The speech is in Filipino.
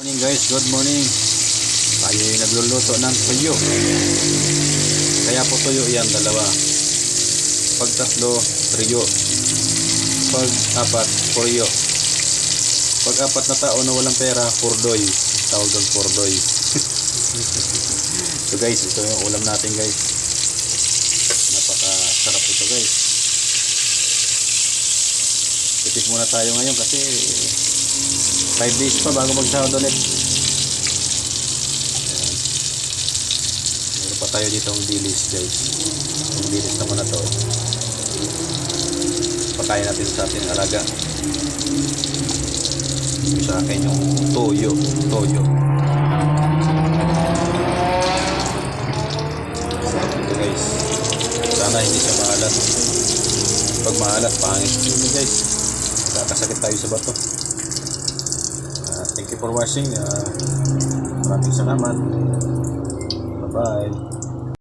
Morning guys, good morning. Tayo ay nagluluto ng tuyo. Kaya po tuyo yan, dalawa. Pag tatlo, trio. Pag apat, poryo. Pag apat na tao na walang pera, pordoy. Tawag doon pordoy. So guys, ito yung ulam natin guys. Napaka-sarap ito guys. Tipid muna tayo ngayon kasi 5 days pa bago magsahod ulit. Meron pa tayo dito ang dilis guys. Ang dilis naman na to. Pakain natin sa ating alaga. Sa akin yung toyo. Ito guys. Sana hindi siya maalat. Pag maalat, pangit yun guys. Kakasakit tayo sa bato. Thank you for watching. Maraming salamat. Bye-bye.